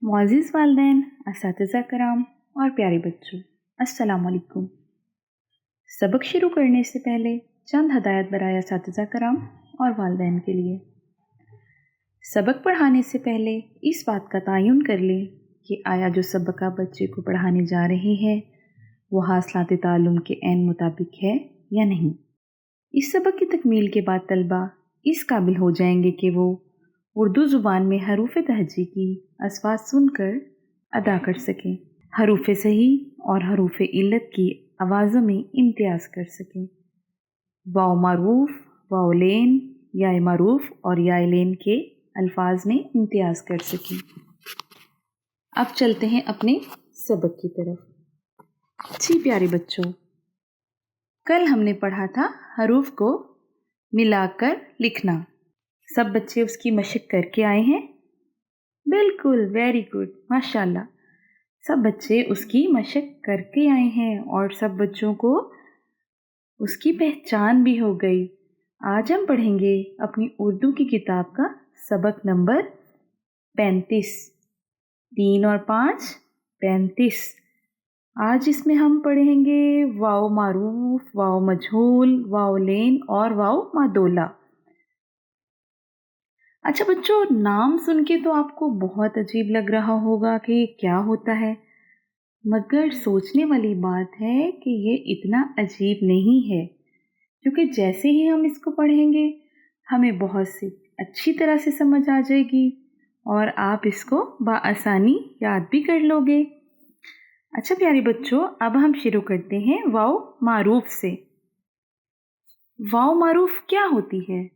मुअज़्ज़िज़ वालिदैन, असातिज़ा कराम और प्यारे बच्चों, अस्सलाम वालेकुम। सबक शुरू करने से पहले चंद हदायत बराए असातिज़ा कराम और वालिदैन के लिए। सबक पढ़ाने से पहले इस बात का तयन कर लें कि आया जो सबक आप बच्चे को पढ़ाने जा रहे हैं वो हासिलात ताल्लुम के ऐन मुताबिक है या नहीं। इस सबक की तकमील के बाद तलबा इस काबिल हो जाएंगे कि वो उर्दू ज़ुबान में हरूफ तहजी की अस्वात सुनकर अदा कर सकें, हरूफ सही और हरूफ इल्लत की आवाज़ों में इम्तियाज़ कर सकें, वाव मारूफ, वाव लेन, या मारूफ और या लेन के अल्फाज में इम्तियाज़ कर सकें। अब चलते हैं अपने सबक की तरफ। जी प्यारे बच्चों, कल हमने पढ़ा था हरूफ को मिलाकर लिखना। सब बच्चे उसकी मशक करके आए हैं? बिल्कुल, वेरी गुड, माशाल्लाह। सब बच्चे उसकी मशक करके आए हैं और सब बच्चों को उसकी पहचान भी हो गई। आज हम पढ़ेंगे अपनी उर्दू की किताब का सबक नंबर 35। 3 और 5 35। आज इसमें हम पढ़ेंगे वाव मारूफ, वाव मजहूल, वाव लेन और वाव मादोला। अच्छा बच्चों, नाम सुन के तो आपको बहुत अजीब लग रहा होगा कि क्या होता है, मगर सोचने वाली बात है कि ये इतना अजीब नहीं है, क्योंकि जैसे ही हम इसको पढ़ेंगे हमें बहुत सी अच्छी तरह से समझ आ जाएगी और आप इसको बआसानी याद भी कर लोगे। अच्छा प्यारे बच्चों, अब हम शुरू करते हैं वाव मारूफ से। वाव मारूफ क्या होती है?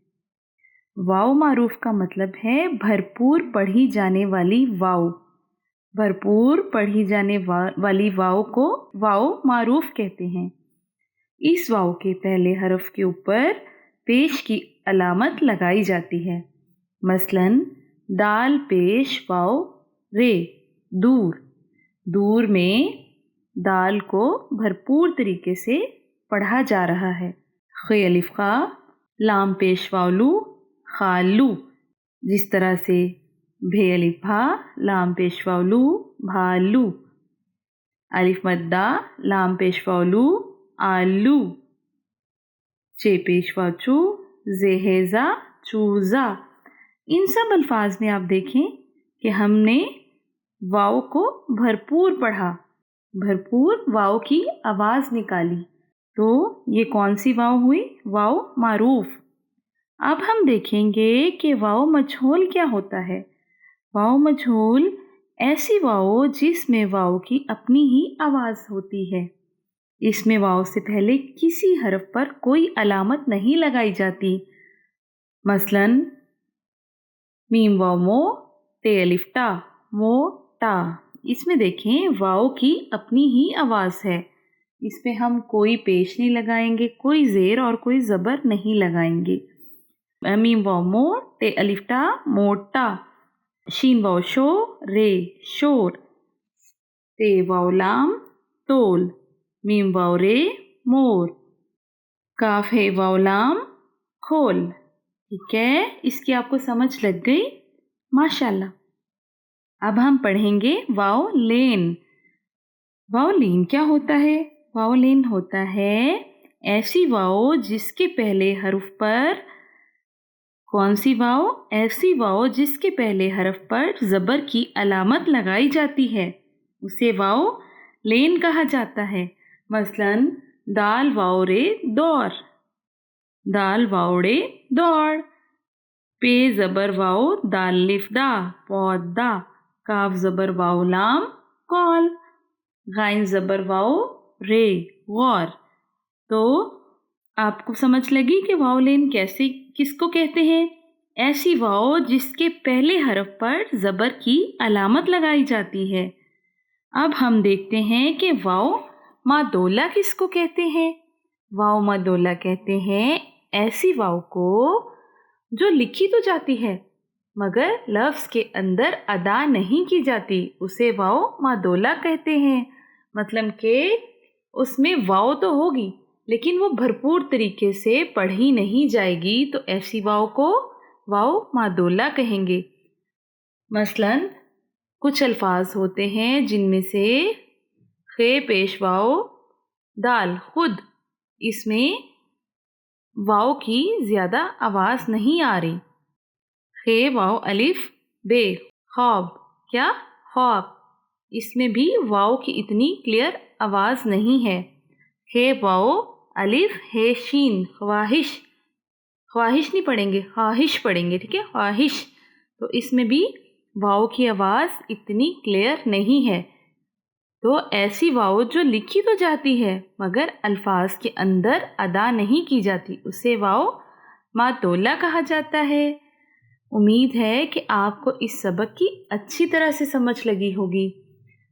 वाव मारूफ का मतलब है भरपूर पढ़ी जाने वाली वाव। भरपूर पढ़ी जाने वाली वाव को वाव मारूफ कहते हैं। इस वाव के पहले हरफ के ऊपर पेश की अलामत लगाई जाती है। मसलन दाल पेश वाव रे, दूर। दूर में दाल को भरपूर तरीके से पढ़ा जा रहा है। खे अलिफ खा, लाम पेश वावलू, खालू। जिस तरह से भे अलिफ भा, लाम पेश वावलू, भालू। अलिफ मद्दा, लाम पेश वावलू, आलू। चे पेश वाचू, जेहेजा, चूजा। इन सब अल्फाज में आप देखें कि हमने वाव को भरपूर पढ़ा, भरपूर वाव की आवाज़ निकाली। तो ये कौन सी वाव हुई? वाव मारूफ। अब हम देखेंगे कि वाव मजहूल क्या होता है। वाव मजहूल ऐसी वाव जिसमें वाव की अपनी ही आवाज़ होती है। इसमें वाव से पहले किसी हरफ पर कोई अलामत नहीं लगाई जाती। मसलन मीम वाव मो, ते अलिफ टा, मो टा। इसमें देखें वाव की अपनी ही आवाज़ है। इसमें हम कोई पेश नहीं लगाएंगे, कोई ज़ेर और कोई ज़बर नहीं लगाएंगे। मीम वाव मो, ते अलिफ टा, मोटा। शीन वाव शो, रे, शोर। ते वाव लाम, तोल। मीम वाव रे, मोर। काफ है वाव लाम, खोल। ठीक है, इसकी आपको समझ लग गई? माशाल्लाह। अब हम पढ़ेंगे वाव लेन। वाव लेन क्या होता है? वाव लेन होता है ऐसी वाव जिसके पहले हरफ पर कौन सी वाव? ऐसी वाव जिसके पहले हरफ पर ज़बर की अलामत लगाई जाती है, उसे वाव लेन कहा जाता है। मसलन दाल वाव रे दौर, दाल वाव रे दौड़। पे ज़बर वाव दाल लिफ दा, पौधा। काफ ज़बर वाव लाम, कौल। गाइन ज़बर वाव रे, गौर। तो आपको समझ लगी कि वाव लेन कैसे किसको कहते हैं? ऐसी वाव जिसके पहले हरफ पर ज़बर की अलामत लगाई जाती है। अब हम देखते हैं कि वाव मादोला किसको कहते हैं। वाव मादोला कहते हैं ऐसी वाव को जो लिखी तो जाती है मगर लफ्ज़ के अंदर अदा नहीं की जाती, उसे वाव मादोला कहते हैं। मतलब कि اس میں واو تو ہوگی لیکن وہ بھرپور طریقے سے پڑھی نہیں جائے گی، تو ایسی واو کو واو مادولہ کہیں گے۔ مثلاً کچھ الفاظ ہوتے ہیں جن میں سے خے پیش واو دال خود، اس میں واو کی زیادہ آواز نہیں آ رہی۔ خے واو الف بے خواب، کیا خواب، اس میں بھی واو کی اتنی کلیئر آواز نہیں ہے۔ خے واو الف ہے شین خواہش، خواہش نہیں پڑھیں گے، خواہش پڑھیں گے، ٹھیک ہے، خواہش، تو اس میں بھی واو کی آواز اتنی کلیئر نہیں ہے۔ تو ایسی واو جو لکھی تو جاتی ہے مگر الفاظ کے اندر ادا نہیں کی جاتی، اسے واو مادولہ کہا جاتا ہے۔ امید ہے کہ آپ کو اس سبق کی اچھی طرح سے سمجھ لگی ہوگی۔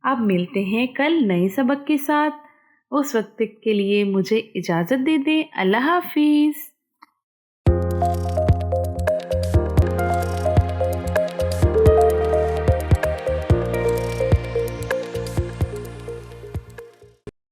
اب ملتے ہیں کل نئے سبق کے ساتھ، اس وقت کے لیے مجھے اجازت دے دیں۔ اللہ حافظ۔